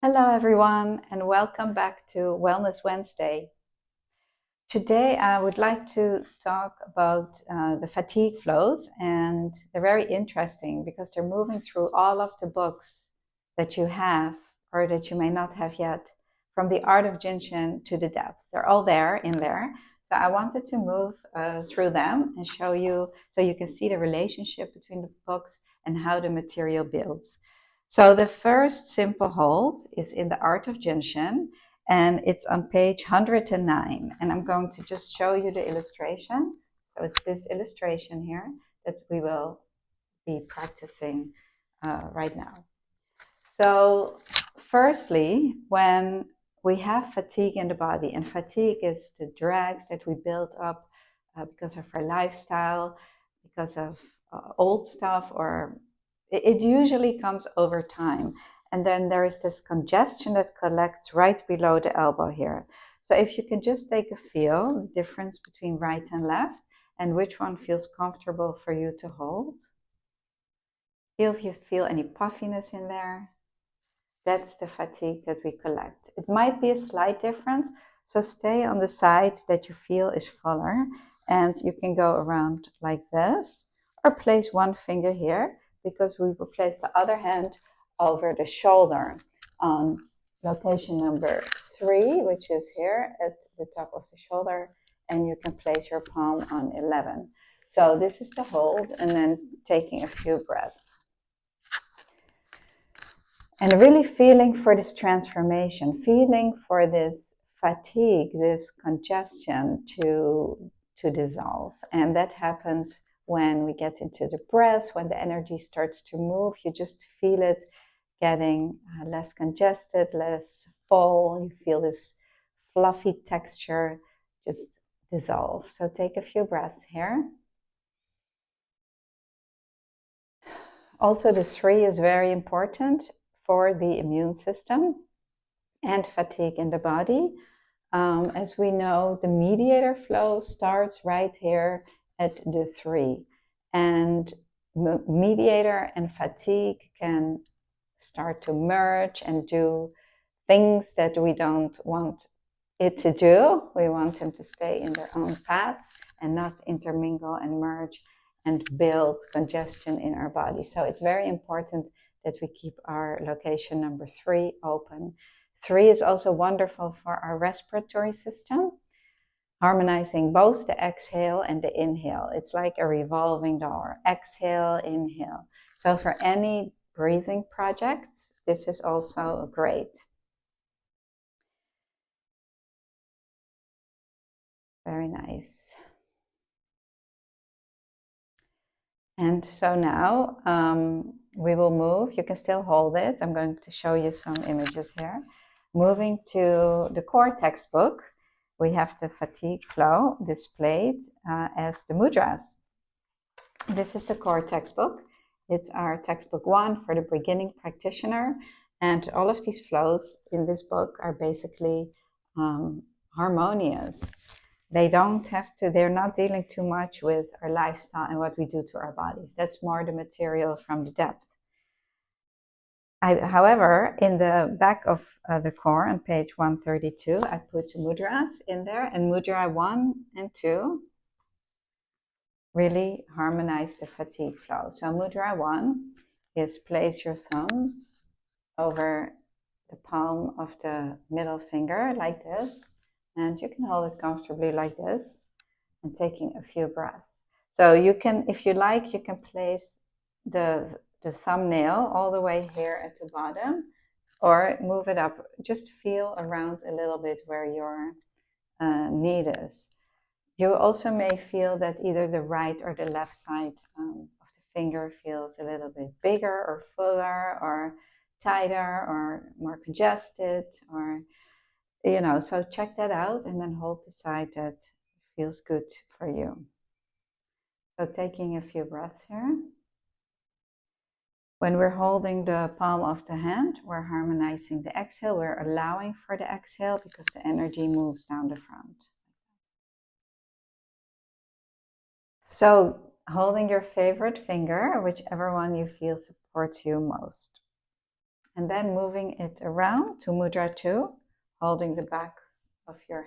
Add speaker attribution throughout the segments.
Speaker 1: Hello, everyone, and welcome back to Wellness Wednesday. Today, I would like to talk about the fatigue flows, and they're very interesting because they're moving through all of the books that you have or that you may not have yet, from the art of jinshin to the depth. They're all there in there. So I wanted to move through them and show you so you can see the relationship between the books and how the material builds. So the first simple hold is in the art of jinshin, and it's on page 109. And I'm going to just show you the illustration. So it's this illustration here that we will be practicing right now. So firstly, when we have fatigue in the body, and fatigue is the drags that we build up because of our lifestyle, because of old stuff, or it usually comes over time. And then there is this congestion that collects right below the elbow here. So if you can just take a feel, the difference between right and left, and which one feels comfortable for you to hold. Feel if you feel any puffiness in there. That's the fatigue that we collect. It might be a slight difference, so stay on the side that you feel is fuller, and you can go around like this, or place one finger here, because we will place the other hand over the shoulder on location number 3, which is here at the top of the shoulder, and you can place your palm on 11. So this is the hold, and then taking a few breaths. And really feeling for this transformation, feeling for this fatigue, this congestion to dissolve. And that happens when we get into the breath, when the energy starts to move. You just feel it getting less congested, less full. You feel this fluffy texture just dissolve. So take a few breaths here. Also, the 3 is very important for the immune system and fatigue in the body. As we know, the mediator flow starts right here at the 3. And mediator and fatigue can start to merge and do things that we don't want it to do. We want them to stay in their own paths and not intermingle and merge and build congestion in our body. So it's very important that we keep our location number 3 open. 3 is also wonderful for our respiratory system, harmonizing both the exhale and the inhale. It's like a revolving door. Exhale, inhale. So for any breathing projects, this is also great. Very nice. And so now we will move. You can still hold it. I'm going to show you some images here. Moving to the core textbook, we have the fatigue flow displayed as the mudras. This is the core textbook. It's our textbook 1 for the beginning practitioner. And all of these flows in this book are basically harmonious. They don't have to, they're not dealing too much with our lifestyle and what we do to our bodies. That's more the material from the depth. However, in the back of the core on page 132, I put mudras in there, and mudra 1 and 2 really harmonize the fatigue flow. So mudra 1 is place your thumb over the palm of the middle finger like this, and you can hold it comfortably like this and taking a few breaths. So you can, if you like, you can place the thumbnail all the way here at the bottom, or move it up. Just feel around a little bit where your need is. You also may feel that either the right or the left side of the finger feels a little bit bigger or fuller or tighter or more congested, or so check that out and then hold the side that feels good for you. So taking a few breaths here. When we're holding the palm of the hand, we're harmonizing the exhale. We're allowing for the exhale because the energy moves down the front. So holding your favorite finger, whichever one you feel supports you most. And then moving it around to Mudra 2, holding the back of your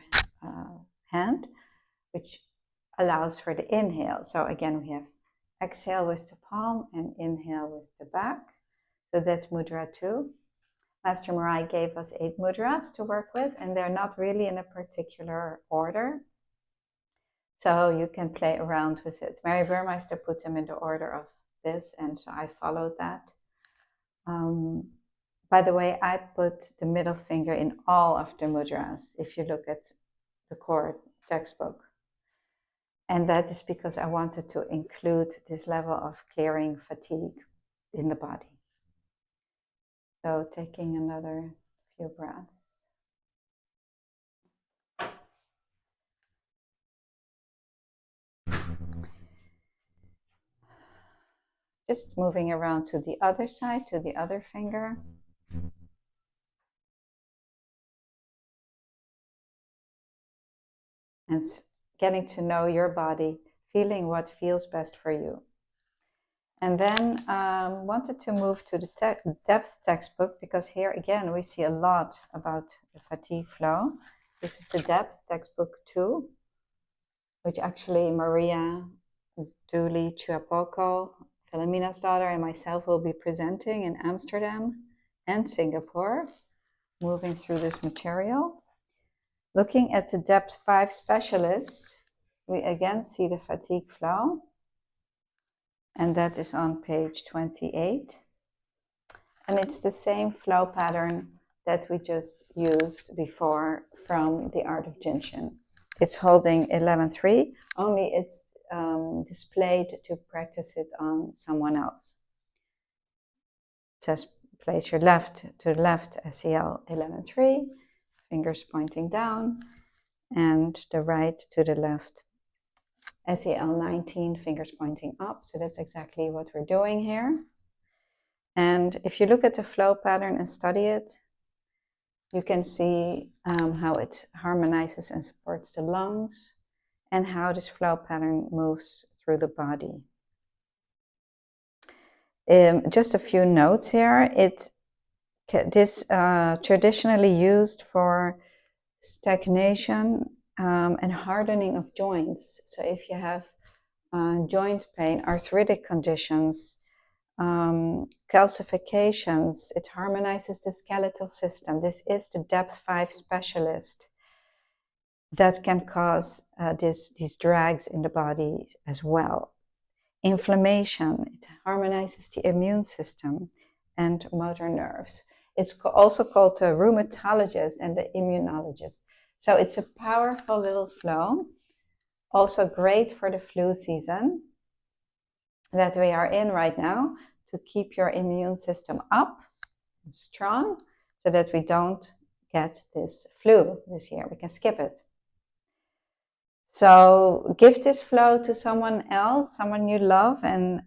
Speaker 1: hand, which allows for the inhale. So again, we have exhale with the palm and inhale with the back. So that's Mudra 2. Master Marai gave us 8 mudras to work with, and they're not really in a particular order. So you can play around with it. Mary Burmeister put them in the order of this, and so I followed that. By the way, I put the middle finger in all of the mudras, if you look at the core textbook. And that is because I wanted to include this level of clearing fatigue in the body. So taking another few breaths. Just moving around to the other side, to the other finger. And getting to know your body, feeling what feels best for you. And then wanted to move to the depth textbook, because here again we see a lot about the fatigue flow. This is the depth textbook 2, which actually Maria Dooley Chuapoco, Philomena's daughter, and myself will be presenting in Amsterdam and Singapore, moving through this material. Looking at the depth 5 specialist, we again see the fatigue flow, and that is on page 28. And it's the same flow pattern that we just used before from The Art of Jinshin. It's holding 11.3, only it's displayed to practice it on someone else. It says place your left to the left, SEL 11.3, fingers pointing down, and the right to the left, SEL 19, fingers pointing up. So that's exactly what we're doing here. And if you look at the flow pattern and study it, you can see how it harmonizes and supports the lungs, and how this flow pattern moves through the body. Just a few notes here. This traditionally used for stagnation and hardening of joints. So if you have joint pain, arthritic conditions, calcifications, it harmonizes the skeletal system. This is the depth 5 specialist that can cause these drags in the body as well. Inflammation, it harmonizes the immune system and motor nerves. It's also called the rheumatologist and the immunologist. So it's a powerful little flow, also great for the flu season that we are in right now, to keep your immune system up and strong so that we don't get this flu this year. We can skip it. So give this flow to someone else, someone you love. And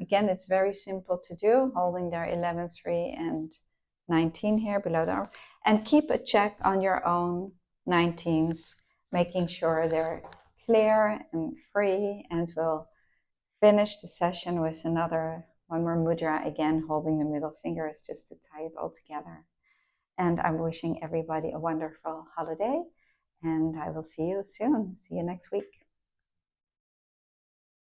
Speaker 1: again, it's very simple to do, holding their 11.3 and 19 here below the arm. And keep a check on your own 19s, making sure they're clear and free. And we'll finish the session with one more mudra, again, holding the middle fingers just to tie it all together. And I'm wishing everybody a wonderful holiday. And I will see you soon. See you next week.